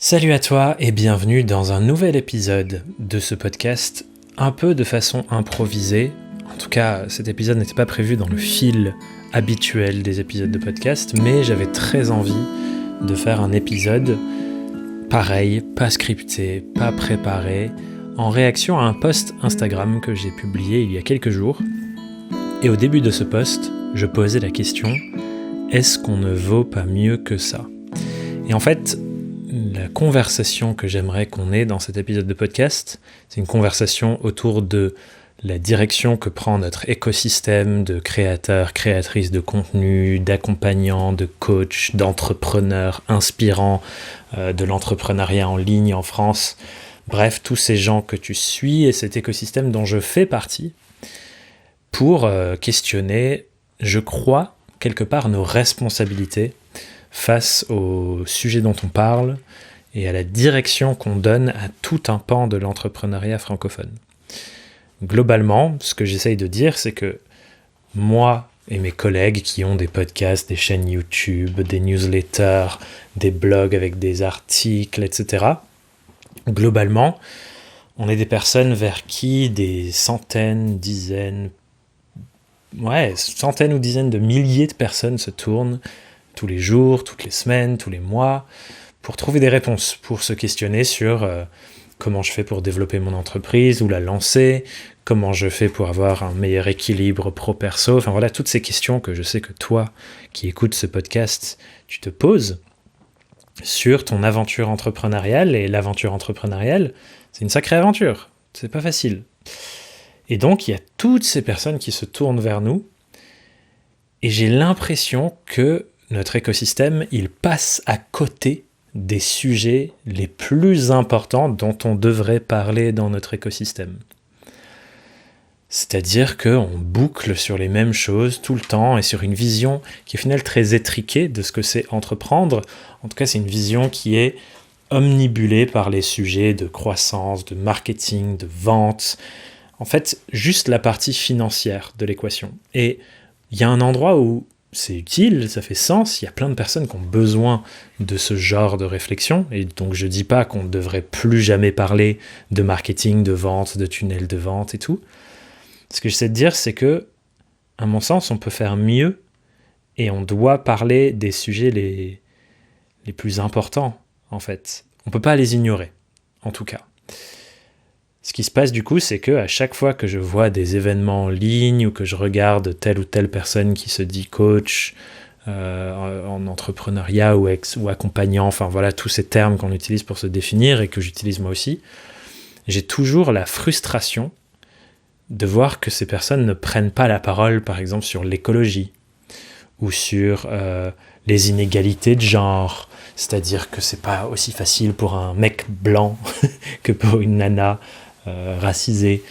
Salut à toi et bienvenue dans un nouvel épisode de ce podcast, un peu de façon improvisée. En tout cas, cet épisode n'était pas prévu dans le fil habituel des épisodes de podcast, mais j'avais très envie de faire un épisode pareil, pas scripté, pas préparé, en réaction à un post Instagram que j'ai publié il y a quelques jours. Et au début de ce post, je posais la question « Est-ce qu'on ne vaut pas mieux que ça ?» Et en fait, la conversation que j'aimerais qu'on ait dans cet épisode de podcast, c'est une conversation autour de la direction que prend notre écosystème de créateurs, créatrices de contenu, d'accompagnants, de coachs, d'entrepreneurs inspirants, de l'entrepreneuriat en ligne en France. Bref, tous ces gens que tu suis et cet écosystème dont je fais partie pour questionner, je crois, quelque part nos responsabilités face au sujet dont on parle et à la direction qu'on donne à tout un pan de l'entrepreneuriat francophone. Globalement, ce que j'essaye de dire, c'est que moi et mes collègues qui ont des podcasts, des chaînes YouTube, des newsletters, des blogs avec des articles, etc., globalement, on est des personnes vers qui des centaines ou dizaines de milliers de personnes se tournent tous les jours, toutes les semaines, tous les mois, pour trouver des réponses, pour se questionner sur comment je fais pour développer mon entreprise ou la lancer, comment je fais pour avoir un meilleur équilibre pro-perso, enfin voilà, toutes ces questions que je sais que toi, qui écoutes ce podcast, tu te poses sur ton aventure entrepreneuriale, et l'aventure entrepreneuriale, c'est une sacrée aventure, c'est pas facile. Et donc, il y a toutes ces personnes qui se tournent vers nous, et j'ai l'impression que notre écosystème, il passe à côté des sujets les plus importants dont on devrait parler dans notre écosystème. C'est-à-dire qu'on boucle sur les mêmes choses tout le temps et sur une vision qui est finalement très étriquée de ce que c'est entreprendre. En tout cas, c'est une vision qui est omnibulée par les sujets de croissance, de marketing, de vente. En fait, juste la partie financière de l'équation. Et il y a un endroit où c'est utile, ça fait sens, il y a plein de personnes qui ont besoin de ce genre de réflexion, et donc je dis pas qu'on ne devrait plus jamais parler de marketing, de vente, de tunnel de vente et tout. Ce que j'essaie de dire, c'est que, à mon sens, on peut faire mieux, et on doit parler des sujets les plus importants, en fait. On peut pas les ignorer, en tout cas. Ce qui se passe du coup, c'est qu'à chaque fois que je vois des événements en ligne ou que je regarde telle ou telle personne qui se dit coach en entrepreneuriat ou accompagnant, enfin voilà tous ces termes qu'on utilise pour se définir et que j'utilise moi aussi, j'ai toujours la frustration de voir que ces personnes ne prennent pas la parole, par exemple, sur l'écologie ou sur les inégalités de genre, c'est-à-dire que c'est pas aussi facile pour un mec blanc que pour une nana racisés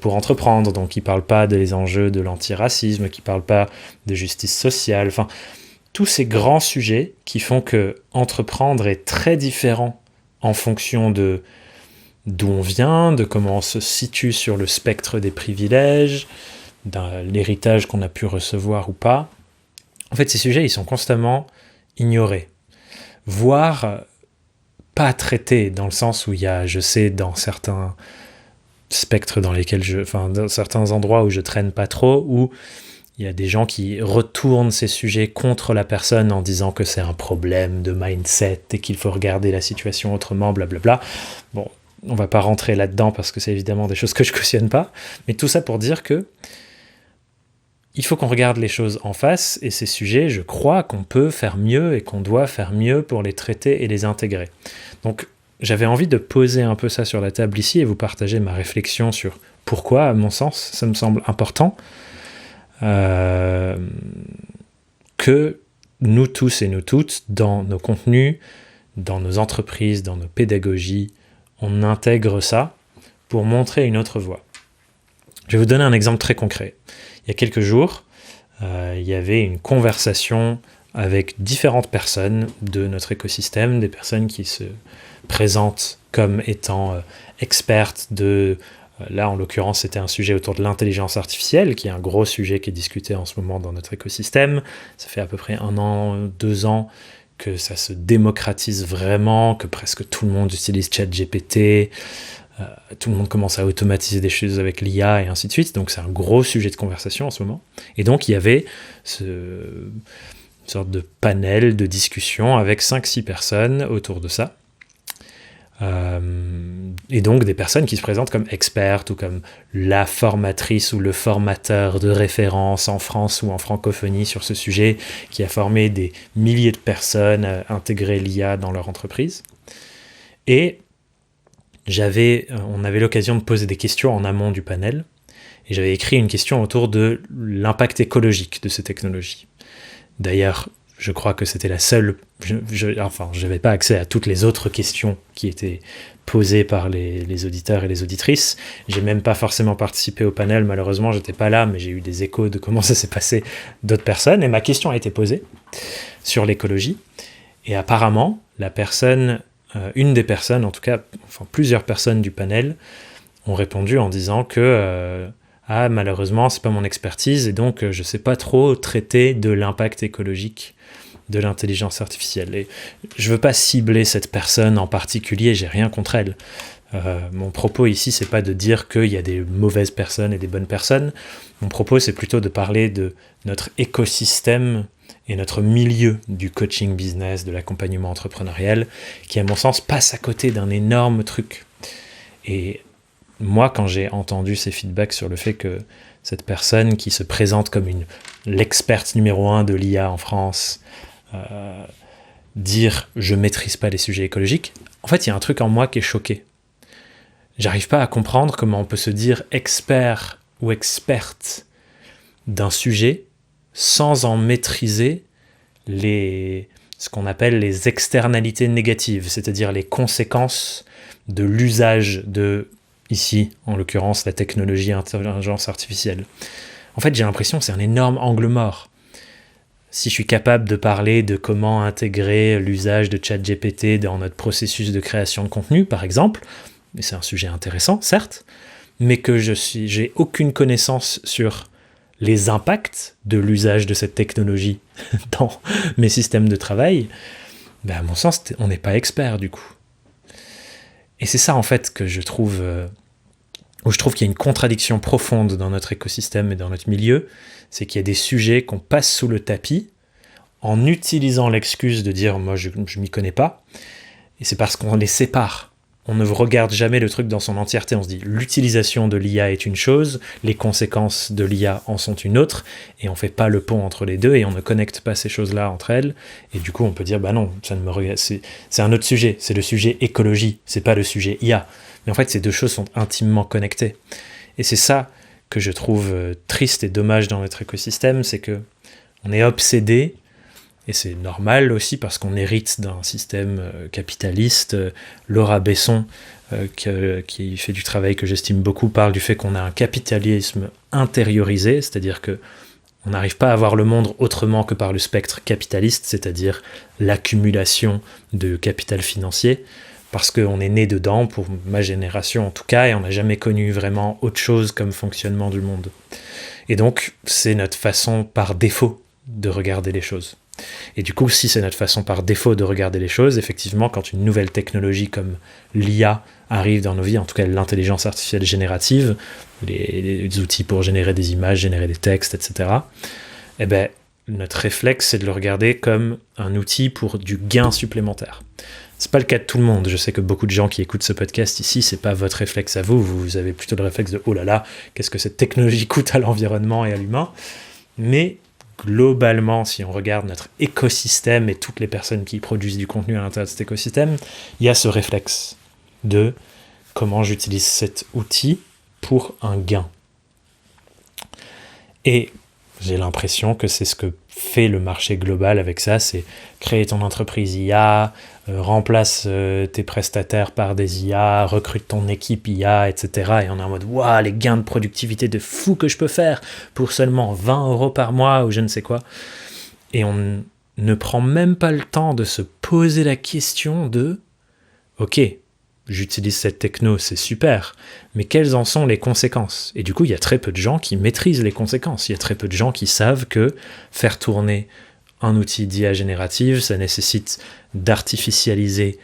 pour entreprendre, donc ils ne parlent pas des enjeux de l'antiracisme, qui ne parlent pas de justice sociale, enfin, tous ces grands sujets qui font que entreprendre est très différent en fonction de d'où on vient, de comment on se situe sur le spectre des privilèges, de l'héritage qu'on a pu recevoir ou pas. En fait, ces sujets, ils sont constamment ignorés, voire pas traités, dans le sens où il y a, je sais, dans certains spectres dans lesquels dans certains endroits où je traîne pas trop, où il y a des gens qui retournent ces sujets contre la personne en disant que c'est un problème de mindset et qu'il faut regarder la situation autrement, blablabla. Bon, on va pas rentrer là-dedans parce que c'est évidemment des choses que je cautionne pas, mais tout ça pour dire que il faut qu'on regarde les choses en face, et ces sujets, je crois qu'on peut faire mieux et qu'on doit faire mieux pour les traiter et les intégrer. Donc, j'avais envie de poser un peu ça sur la table ici et vous partager ma réflexion sur pourquoi, à mon sens, ça me semble important que nous tous et nous toutes, dans nos contenus, dans nos entreprises, dans nos pédagogies, on intègre ça pour montrer une autre voie. Je vais vous donner un exemple très concret. Il y a quelques jours, il y avait une conversation avec différentes personnes de notre écosystème, des personnes qui se présentent comme étant expertes de... Là, en l'occurrence, c'était un sujet autour de l'intelligence artificielle, qui est un gros sujet qui est discuté en ce moment dans notre écosystème. Ça fait à peu près 1 an, 2 ans que ça se démocratise vraiment, que presque tout le monde utilise ChatGPT, tout le monde commence à automatiser des choses avec l'IA et ainsi de suite. Donc c'est un gros sujet de conversation en ce moment. Et donc il y avait une sorte de panel de discussion avec 5-6 personnes autour de ça. Et donc des personnes qui se présentent comme expertes ou comme la formatrice ou le formateur de référence en France ou en francophonie sur ce sujet, qui a formé des milliers de personnes à intégrer l'IA dans leur entreprise. Et on avait l'occasion de poser des questions en amont du panel, et j'avais écrit une question autour de l'impact écologique de ces technologies. D'ailleurs, je crois que c'était la seule... je n'avais pas accès à toutes les autres questions qui étaient posées par les auditeurs et les auditrices. J'ai même pas forcément participé au panel, malheureusement, j'étais pas là, mais j'ai eu des échos de comment ça s'est passé d'autres personnes, et ma question a été posée sur l'écologie. Et apparemment, une des personnes, en tout cas, plusieurs personnes du panel, ont répondu en disant que malheureusement, c'est pas mon expertise, et donc je sais pas trop traiter de l'impact écologique de l'intelligence artificielle. Et je veux pas cibler cette personne en particulier, j'ai rien contre elle. Mon propos ici, c'est pas de dire qu'il y a des mauvaises personnes et des bonnes personnes. Mon propos, c'est plutôt de parler de notre écosystème et notre milieu du coaching business, de l'accompagnement entrepreneurial, qui, à mon sens, passe à côté d'un énorme truc. Et moi, quand j'ai entendu ces feedbacks sur le fait que cette personne qui se présente comme l'experte numéro 1 de l'IA en France, dire « je maîtrise pas les sujets écologiques », en fait, il y a un truc en moi qui est choqué. J'arrive pas à comprendre comment on peut se dire expert ou experte d'un sujet sans en maîtriser ce qu'on appelle les externalités négatives, c'est-à-dire les conséquences de l'usage de, ici, en l'occurrence, la technologie intelligence artificielle. En fait, j'ai l'impression que c'est un énorme angle mort. Si je suis capable de parler de comment intégrer l'usage de ChatGPT dans notre processus de création de contenu, par exemple, et c'est un sujet intéressant, certes, mais que j'ai aucune connaissance sur les impacts de l'usage de cette technologie dans mes systèmes de travail, à mon sens, on n'est pas expert du coup. Et c'est ça en fait que je trouve, où je trouve qu'il y a une contradiction profonde dans notre écosystème et dans notre milieu, c'est qu'il y a des sujets qu'on passe sous le tapis en utilisant l'excuse de dire « moi je m'y connais pas », et c'est parce qu'on les sépare. On ne regarde jamais le truc dans son entièreté, on se dit l'utilisation de l'IA est une chose, les conséquences de l'IA en sont une autre, et on fait pas le pont entre les deux, et on ne connecte pas ces choses-là entre elles, et du coup on peut dire bah non, ça ne me regarde, c'est un autre sujet, c'est le sujet écologie, c'est pas le sujet IA. Mais en fait ces deux choses sont intimement connectées. Et c'est ça que je trouve triste et dommage dans notre écosystème, c'est que on est obsédé. Et c'est normal aussi parce qu'on hérite d'un système capitaliste. Laura Besson, qui fait du travail que j'estime beaucoup, parle du fait qu'on a un capitalisme intériorisé, c'est-à-dire qu'on n'arrive pas à voir le monde autrement que par le spectre capitaliste, c'est-à-dire l'accumulation de capital financier, parce qu'on est né dedans, pour ma génération en tout cas, et on n'a jamais connu vraiment autre chose comme fonctionnement du monde. Et donc, c'est notre façon par défaut de regarder les choses. Et du coup, si c'est notre façon par défaut de regarder les choses, effectivement, quand une nouvelle technologie comme l'IA arrive dans nos vies, en tout cas l'intelligence artificielle générative, les outils pour générer des images, générer des textes, etc., eh ben, notre réflexe, c'est de le regarder comme un outil pour du gain supplémentaire. C'est pas le cas de tout le monde. Je sais que beaucoup de gens qui écoutent ce podcast ici, c'est pas votre réflexe à vous. Vous avez plutôt le réflexe de « oh là là, qu'est-ce que cette technologie coûte à l'environnement et à l'humain ?» Mais globalement, si on regarde notre écosystème et toutes les personnes qui produisent du contenu à l'intérieur de cet écosystème, il y a ce réflexe de comment j'utilise cet outil pour un gain. Et j'ai l'impression que c'est ce que fait le marché global avec ça, c'est créer ton entreprise IA, remplace tes prestataires par des IA, recrute ton équipe IA, etc. Et on est en mode « waouh, les gains de productivité de fou que je peux faire pour seulement 20 € par mois » ou je ne sais quoi. Et on ne prend même pas le temps de se poser la question de « ok, j'utilise cette techno, c'est super, mais quelles en sont les conséquences ?» Et du coup, il y a très peu de gens qui maîtrisent les conséquences. Il y a très peu de gens qui savent que faire tourner un outil d'IA générative, ça nécessite d'artificialiser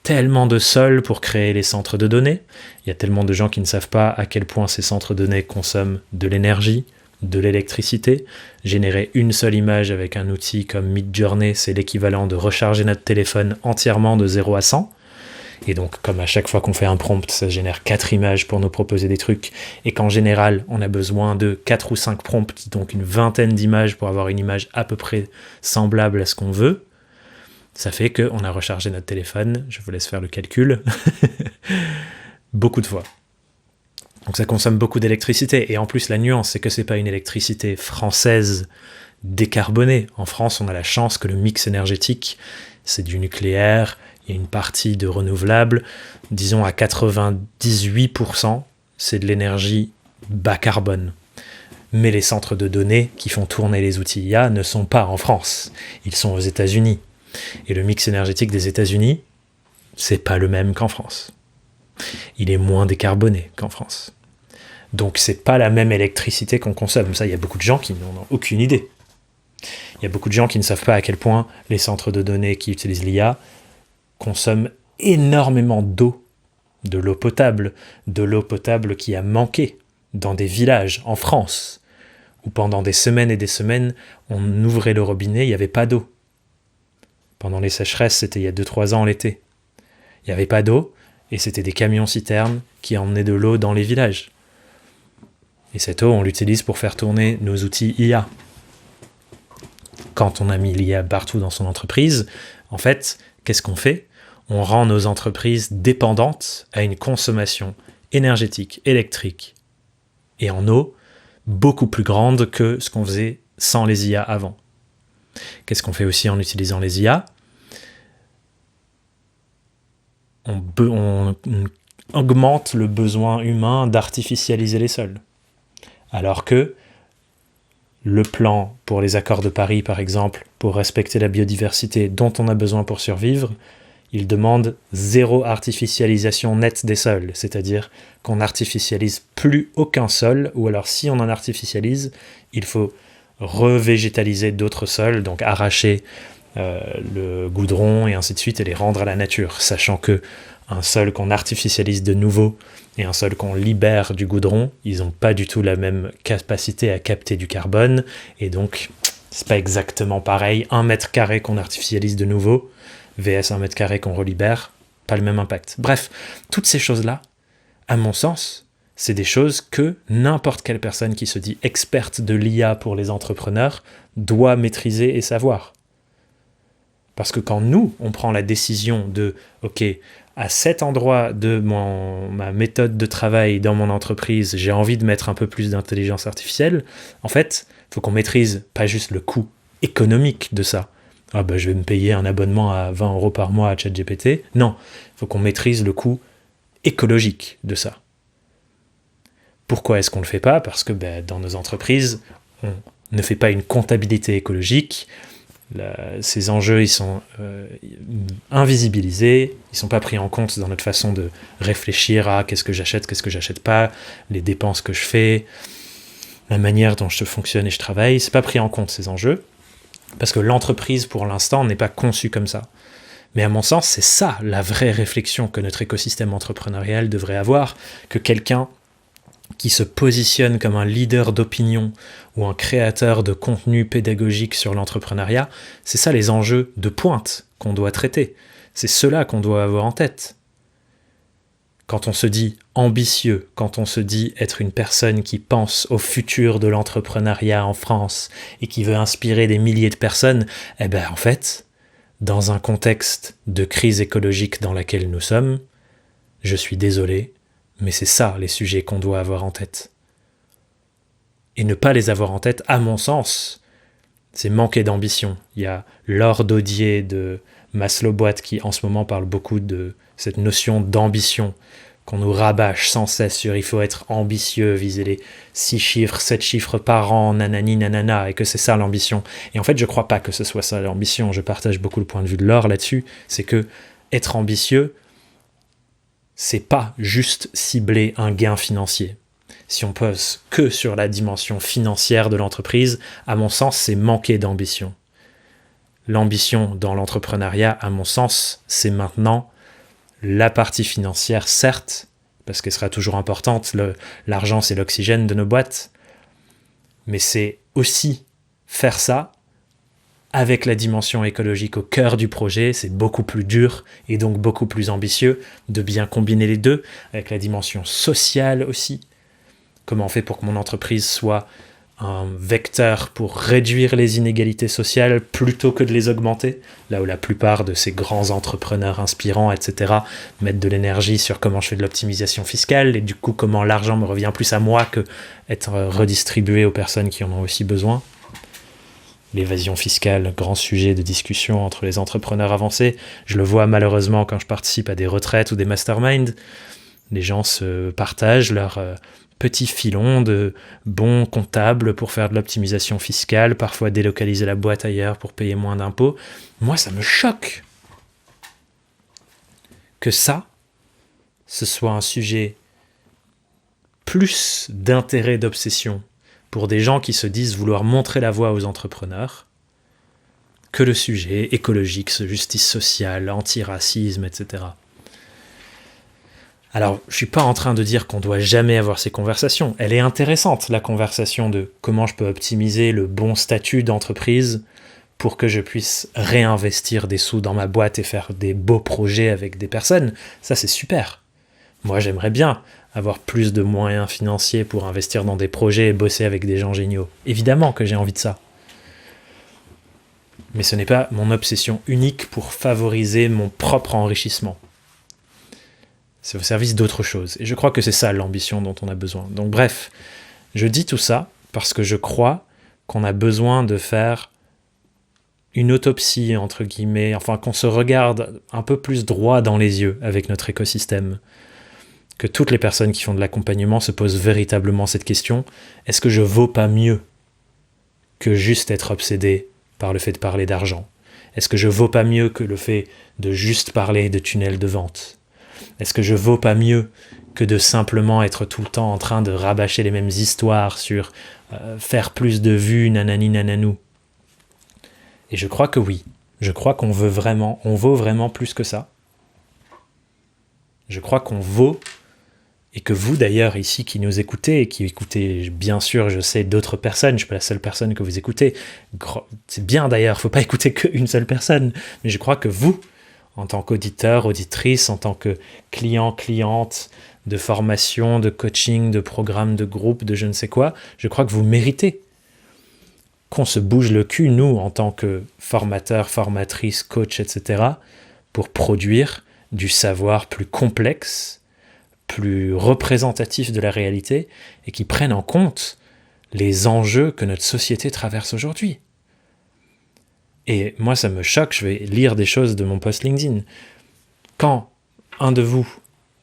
tellement de sol pour créer les centres de données. Il y a tellement de gens qui ne savent pas à quel point ces centres de données consomment de l'énergie, de l'électricité. Générer une seule image avec un outil comme Midjourney, c'est l'équivalent de recharger notre téléphone entièrement de 0 à 100. Et donc, comme à chaque fois qu'on fait un prompt, ça génère 4 images pour nous proposer des trucs, et qu'en général, on a besoin de 4 ou 5 prompts, donc une vingtaine d'images pour avoir une image à peu près semblable à ce qu'on veut, ça fait qu'on a rechargé notre téléphone, je vous laisse faire le calcul, beaucoup de fois. Donc ça consomme beaucoup d'électricité, et en plus la nuance, c'est que c'est pas une électricité française décarbonée. En France, on a la chance que le mix énergétique, c'est du nucléaire, il y a une partie de renouvelable, disons à 98%, c'est de l'énergie bas carbone. Mais les centres de données qui font tourner les outils IA ne sont pas en France, ils sont aux États-Unis. Et le mix énergétique des États-Unis, c'est pas le même qu'en France. Il est moins décarboné qu'en France. Donc c'est pas la même électricité qu'on consomme. Ça, il y a beaucoup de gens qui n'en ont aucune idée. Il y a beaucoup de gens qui ne savent pas à quel point les centres de données qui utilisent l'IA consomment énormément d'eau, de l'eau potable qui a manqué dans des villages en France, où pendant des semaines et des semaines, on ouvrait le robinet, il n'y avait pas d'eau. Pendant les sécheresses, c'était il y a 2-3 ans l'été. Il n'y avait pas d'eau, et c'était des camions-citernes qui emmenaient de l'eau dans les villages. Et cette eau, on l'utilise pour faire tourner nos outils IA. Quand on a mis l'IA partout dans son entreprise, en fait, qu'est-ce qu'on fait ? On rend nos entreprises dépendantes à une consommation énergétique, électrique et en eau beaucoup plus grande que ce qu'on faisait sans les IA avant. Qu'est-ce qu'on fait aussi en utilisant les IA ? On augmente le besoin humain d'artificialiser les sols. Alors que le plan pour les accords de Paris, par exemple, pour respecter la biodiversité dont on a besoin pour survivre, il demande 0 artificialisation nette des sols, c'est-à-dire qu'on n'artificialise plus aucun sol, ou alors si on en artificialise, il faut revégétaliser d'autres sols, donc arracher le goudron et ainsi de suite, et les rendre à la nature, sachant que un sol qu'on artificialise de nouveau et un sol qu'on libère du goudron, ils n'ont pas du tout la même capacité à capter du carbone, et donc c'est pas exactement pareil. 1 mètre carré qu'on artificialise de nouveau, vs 1 mètre carré qu'on relibère, pas le même impact. Bref, toutes ces choses-là, à mon sens, c'est des choses que n'importe quelle personne qui se dit experte de l'IA pour les entrepreneurs doit maîtriser et savoir. Parce que quand nous, on prend la décision de « Ok, à cet endroit de ma méthode de travail dans mon entreprise, j'ai envie de mettre un peu plus d'intelligence artificielle », en fait, il faut qu'on maîtrise pas juste le coût économique de ça. Ah ben, je vais me payer un abonnement à 20 € par mois à ChatGPT. Non, il faut qu'on maîtrise le coût écologique de ça. Pourquoi est-ce qu'on ne le fait pas ? Parce que dans nos entreprises, on ne fait pas une comptabilité écologique. Ces enjeux, ils sont invisibilisés, ils ne sont pas pris en compte dans notre façon de réfléchir à qu'est-ce que j'achète pas, les dépenses que je fais, la manière dont je fonctionne et je travaille. C'est pas pris en compte, ces enjeux, parce que l'entreprise, pour l'instant, n'est pas conçue comme ça. Mais à mon sens, c'est ça la vraie réflexion que notre écosystème entrepreneurial devrait avoir, que quelqu'un qui se positionne comme un leader d'opinion ou un créateur de contenu pédagogique sur l'entrepreneuriat, c'est ça les enjeux de pointe qu'on doit traiter. C'est cela qu'on doit avoir en tête. Quand on se dit ambitieux, quand on se dit être une personne qui pense au futur de l'entrepreneuriat en France et qui veut inspirer des milliers de personnes, en fait, dans un contexte de crise écologique dans laquelle nous sommes, je suis désolé, mais c'est ça les sujets qu'on doit avoir en tête. Et ne pas les avoir en tête, à mon sens, c'est manquer d'ambition. Il y a Laure Daudier de Maslow Boîte qui en ce moment parle beaucoup de cette notion d'ambition qu'on nous rabâche sans cesse sur il faut être ambitieux, viser les 6 chiffres, 7 chiffres par an, nanani nanana, et que c'est ça l'ambition. Et en fait, je crois pas que ce soit ça l'ambition. Je partage beaucoup le point de vue de Laure là-dessus. C'est que être ambitieux, c'est pas juste cibler un gain financier. Si on pose que sur la dimension financière de l'entreprise, à mon sens, c'est manquer d'ambition. L'ambition dans l'entrepreneuriat, à mon sens, c'est maintenant la partie financière, certes, parce qu'elle sera toujours importante, l'argent c'est l'oxygène de nos boîtes, mais c'est aussi faire ça avec la dimension écologique au cœur du projet. C'est beaucoup plus dur et donc beaucoup plus ambitieux de bien combiner les deux, avec la dimension sociale aussi. Comment on fait pour que mon entreprise soit un vecteur pour réduire les inégalités sociales plutôt que de les augmenter, là où la plupart de ces grands entrepreneurs inspirants, etc., mettent de l'énergie sur comment je fais de l'optimisation fiscale et du coup comment l'argent me revient plus à moi que être redistribué aux personnes qui en ont aussi besoin. L'évasion fiscale, grand sujet de discussion entre les entrepreneurs avancés. Je le vois malheureusement quand je participe à des retraites ou des masterminds. Les gens se partagent leur petit filon de bons comptables pour faire de l'optimisation fiscale, parfois délocaliser la boîte ailleurs pour payer moins d'impôts. Moi, ça me choque que ça, ce soit un sujet plus d'intérêt, d'obsession pour des gens qui se disent vouloir montrer la voie aux entrepreneurs que le sujet écologique, justice sociale, antiracisme, etc. Alors, je ne suis pas en train de dire qu'on ne doit jamais avoir ces conversations. Elle est intéressante, la conversation de comment je peux optimiser le bon statut d'entreprise pour que je puisse réinvestir des sous dans ma boîte et faire des beaux projets avec des personnes. Ça, c'est super. Moi, j'aimerais bien avoir plus de moyens financiers pour investir dans des projets et bosser avec des gens géniaux. Évidemment que j'ai envie de ça. Mais ce n'est pas mon obsession unique pour favoriser mon propre enrichissement. C'est au service d'autre chose. Et je crois que c'est ça l'ambition dont on a besoin. Donc bref, je dis tout ça parce que je crois qu'on a besoin de faire une autopsie, entre guillemets, enfin qu'on se regarde un peu plus droit dans les yeux avec notre écosystème. Que toutes les personnes qui font de l'accompagnement se posent véritablement cette question. Est-ce que je vaux pas mieux que juste être obsédé par le fait de parler d'argent? Est-ce que je vaux pas mieux que le fait de juste parler de tunnels de vente? Est-ce que je vaux pas mieux que de simplement être tout le temps en train de rabâcher les mêmes histoires sur faire plus de vues, nanani nananou? Et je crois que oui. Je crois qu'on vaut vraiment plus que ça. Je crois qu'on vaut, et que vous d'ailleurs ici qui nous écoutez, et qui écoutez bien sûr, je sais, d'autres personnes, je ne suis pas la seule personne que vous écoutez, c'est bien d'ailleurs, il ne faut pas écouter qu'une seule personne, mais je crois que vous, en tant qu'auditeur, auditrice, en tant que client, cliente de formation, de coaching, de programme, de groupe, de je ne sais quoi, je crois que vous méritez qu'on se bouge le cul, nous, en tant que formateurs, formatrices, coach, etc., pour produire du savoir plus complexe, plus représentatif de la réalité, et qui prennent en compte les enjeux que notre société traverse aujourd'hui. Et moi, ça me choque, je vais lire des choses de mon post LinkedIn. Quand un de vous,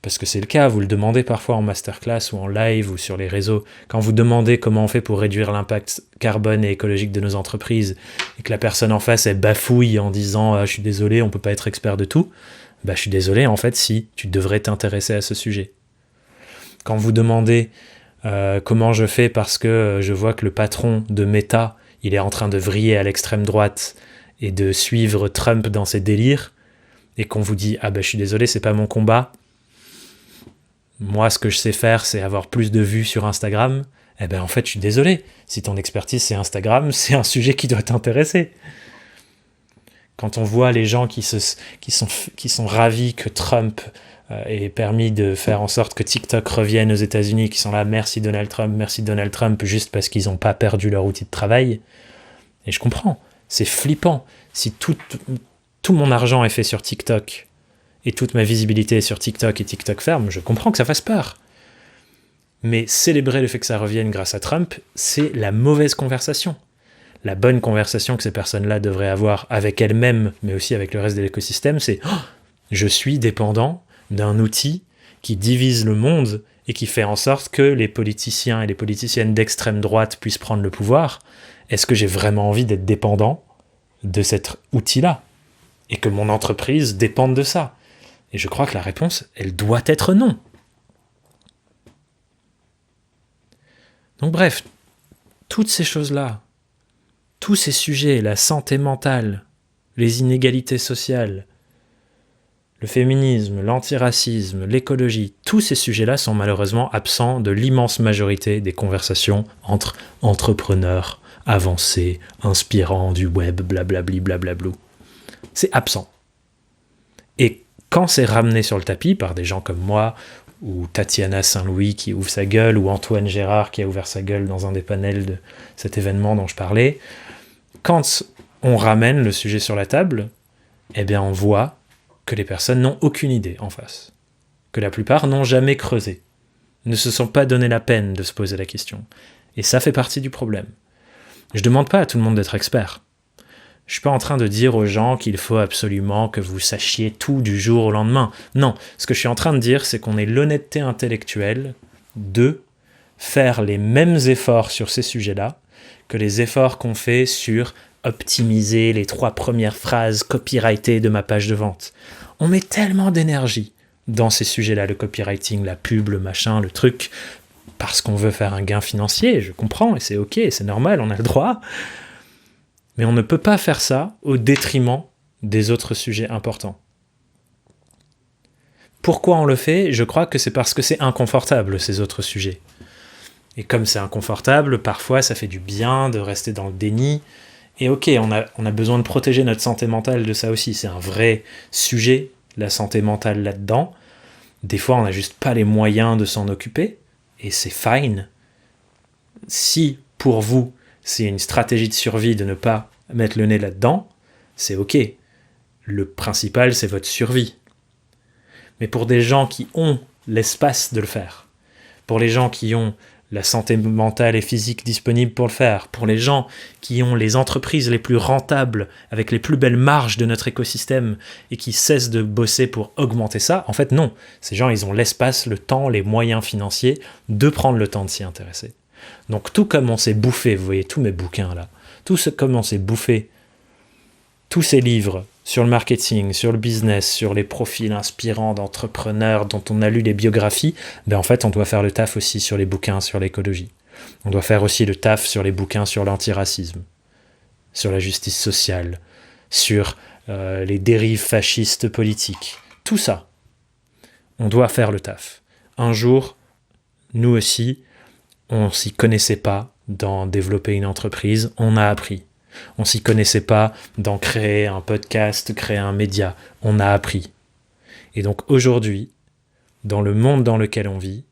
parce que c'est le cas, vous le demandez parfois en masterclass ou en live ou sur les réseaux, quand vous demandez comment on fait pour réduire l'impact carbone et écologique de nos entreprises, et que la personne en face, elle bafouille en disant « je suis désolé, on ne peut pas être expert de tout », je suis désolé, en fait, si tu devrais t'intéresser à ce sujet. Quand vous demandez comment je fais parce que je vois que le patron de Meta, il est en train de vriller à l'extrême droite et de suivre Trump dans ses délires, et qu'on vous dit « je suis désolé, c'est pas mon combat. Moi, ce que je sais faire, c'est avoir plus de vues sur Instagram. » En fait, je suis désolé. Si ton expertise, c'est Instagram, c'est un sujet qui doit t'intéresser. Quand on voit les gens qui sont ravis que Trump ait permis de faire en sorte que TikTok revienne aux États-Unis, qui sont là, merci Donald Trump, juste parce qu'ils n'ont pas perdu leur outil de travail. Et je comprends, c'est flippant. Si tout mon argent est fait sur TikTok, et toute ma visibilité est sur TikTok et TikTok ferme, je comprends que ça fasse peur. Mais célébrer le fait que ça revienne grâce à Trump, c'est la mauvaise conversation. La bonne conversation que ces personnes-là devraient avoir avec elles-mêmes, mais aussi avec le reste de l'écosystème, c'est je suis dépendant d'un outil qui divise le monde et qui fait en sorte que les politiciens et les politiciennes d'extrême droite puissent prendre le pouvoir. Est-ce que j'ai vraiment envie d'être dépendant de cet outil-là et que mon entreprise dépende de ça? Et je crois que la réponse, elle doit être non. Donc bref, toutes ces choses-là, tous ces sujets, la santé mentale, les inégalités sociales, le féminisme, l'antiracisme, l'écologie, tous ces sujets-là sont malheureusement absents de l'immense majorité des conversations entre entrepreneurs avancés, inspirants du web, blablabli, blablablou. C'est absent. Et quand c'est ramené sur le tapis par des gens comme moi, ou Tatiana Saint-Louis qui ouvre sa gueule, ou Antoine Gérard qui a ouvert sa gueule dans un des panels de cet événement dont je parlais, quand on ramène le sujet sur la table, eh bien on voit que les personnes n'ont aucune idée en face, que la plupart n'ont jamais creusé, ne se sont pas donné la peine de se poser la question. Et ça fait partie du problème. Je ne demande pas à tout le monde d'être expert. Je ne suis pas en train de dire aux gens qu'il faut absolument que vous sachiez tout du jour au lendemain. Non, ce que je suis en train de dire, c'est qu'on ait l'honnêteté intellectuelle de faire les mêmes efforts sur ces sujets-là que les efforts qu'on fait sur optimiser les 3 premières phrases copyrightées de ma page de vente. On met tellement d'énergie dans ces sujets-là, le copywriting, la pub, le machin, le truc, parce qu'on veut faire un gain financier, je comprends, et c'est ok, c'est normal, on a le droit. Mais on ne peut pas faire ça au détriment des autres sujets importants. Pourquoi on le fait ? Je crois que c'est parce que c'est inconfortable, ces autres sujets. Et comme c'est inconfortable, parfois ça fait du bien de rester dans le déni. Et ok, on a besoin de protéger notre santé mentale de ça aussi. C'est un vrai sujet, la santé mentale là-dedans. Des fois, on n'a juste pas les moyens de s'en occuper. Et c'est fine. Si, pour vous, c'est une stratégie de survie de ne pas mettre le nez là-dedans, c'est ok. Le principal, c'est votre survie. Mais pour des gens qui ont l'espace de le faire, pour les gens qui ont la santé mentale et physique disponible pour le faire, pour les gens qui ont les entreprises les plus rentables, avec les plus belles marges de notre écosystème et qui cessent de bosser pour augmenter ça, en fait non. Ces gens, ils ont l'espace, le temps, les moyens financiers de prendre le temps de s'y intéresser. Donc tout comme on s'est bouffé, vous voyez tous mes bouquins là, comme on s'est bouffé tous ces livres sur le marketing, sur le business, sur les profils inspirants d'entrepreneurs dont on a lu les biographies, ben en fait on doit faire le taf aussi sur les bouquins sur l'écologie. On doit faire aussi le taf sur les bouquins sur l'antiracisme, sur la justice sociale, sur les dérives fascistes politiques. Tout ça, on doit faire le taf. Un jour, nous aussi, on s'y connaissait pas dans développer une entreprise, on a appris. On s'y connaissait pas dans créer un podcast, créer un média, on a appris. Et donc aujourd'hui, dans le monde dans lequel on vit,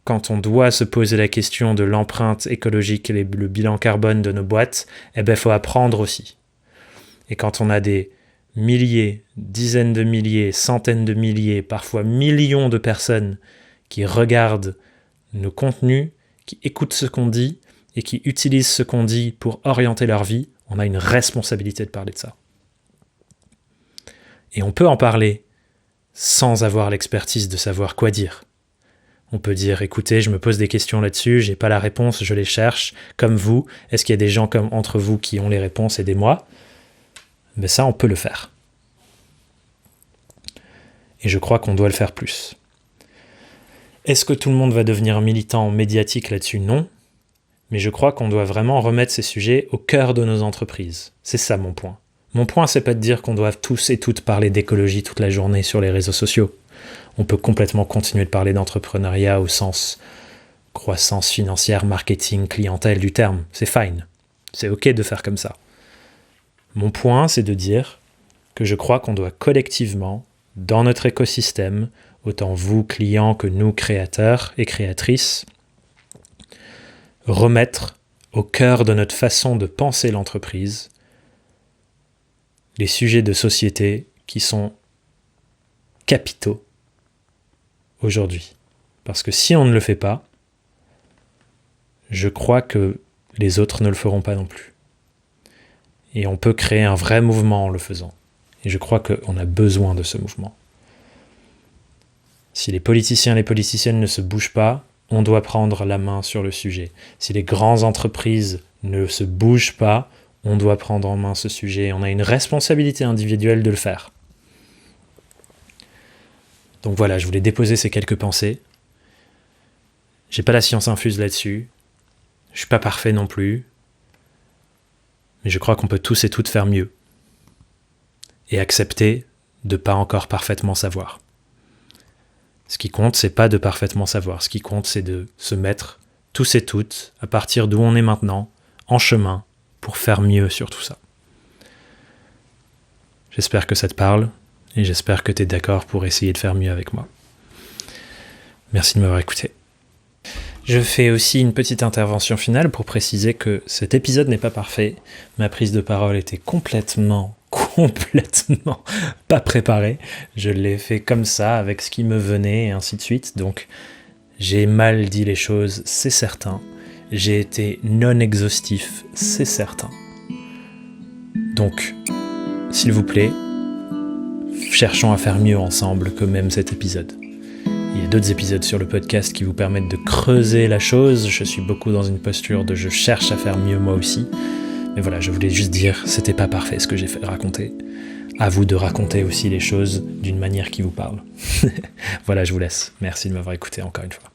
quand on doit se poser la question de l'empreinte écologique et le bilan carbone de nos boîtes, eh ben faut apprendre aussi. Et quand on a des milliers, dizaines de milliers, centaines de milliers, parfois millions de personnes qui regardent nos contenus, qui écoutent ce qu'on dit et qui utilisent ce qu'on dit pour orienter leur vie, on a une responsabilité de parler de ça. Et on peut en parler sans avoir l'expertise de savoir quoi dire. On peut dire, écoutez, je me pose des questions là-dessus, j'ai pas la réponse, je les cherche, comme vous. Est-ce qu'il y a des gens comme entre vous qui ont les réponses, aidez-moi. Mais ça, on peut le faire. Et je crois qu'on doit le faire plus. Est-ce que tout le monde va devenir militant médiatique là-dessus ? Non. Mais je crois qu'on doit vraiment remettre ces sujets au cœur de nos entreprises. C'est ça mon point. Mon point, c'est pas de dire qu'on doit tous et toutes parler d'écologie toute la journée sur les réseaux sociaux. On peut complètement continuer de parler d'entrepreneuriat au sens croissance financière, marketing, clientèle du terme. C'est fine. C'est ok de faire comme ça. Mon point, c'est de dire que je crois qu'on doit collectivement, dans notre écosystème, autant vous, clients, que nous, créateurs et créatrices, remettre au cœur de notre façon de penser l'entreprise les sujets de société qui sont capitaux aujourd'hui. Parce que si on ne le fait pas, je crois que les autres ne le feront pas non plus. Et on peut créer un vrai mouvement en le faisant. Et je crois qu'on a besoin de ce mouvement. Si les politiciens et les politiciennes ne se bougent pas, on doit prendre la main sur le sujet. Si les grandes entreprises ne se bougent pas, on doit prendre en main ce sujet. On a une responsabilité individuelle de le faire. Donc voilà, je voulais déposer ces quelques pensées. J'ai pas la science infuse là-dessus. Je suis pas parfait non plus. Mais je crois qu'on peut tous et toutes faire mieux. Et accepter de pas encore parfaitement savoir. Ce qui compte, c'est pas de parfaitement savoir. Ce qui compte, c'est de se mettre tous et toutes, à partir d'où on est maintenant, en chemin, pour faire mieux sur tout ça. J'espère que ça te parle, et j'espère que tu es d'accord pour essayer de faire mieux avec moi. Merci de m'avoir écouté. Je fais aussi une petite intervention finale pour préciser que cet épisode n'est pas parfait. Ma prise de parole était complètement pas préparée. Je l'ai fait comme ça, avec ce qui me venait, et ainsi de suite. Donc, j'ai mal dit les choses, c'est certain. J'ai été non exhaustif, c'est certain. Donc, s'il vous plaît, cherchons à faire mieux ensemble que même cet épisode. Il y a d'autres épisodes sur le podcast qui vous permettent de creuser la chose. Je suis beaucoup dans une posture de je cherche à faire mieux moi aussi. Mais voilà, je voulais juste dire, c'était pas parfait ce que j'ai fait raconter. À vous de raconter aussi les choses d'une manière qui vous parle. Voilà, je vous laisse. Merci de m'avoir écouté encore une fois.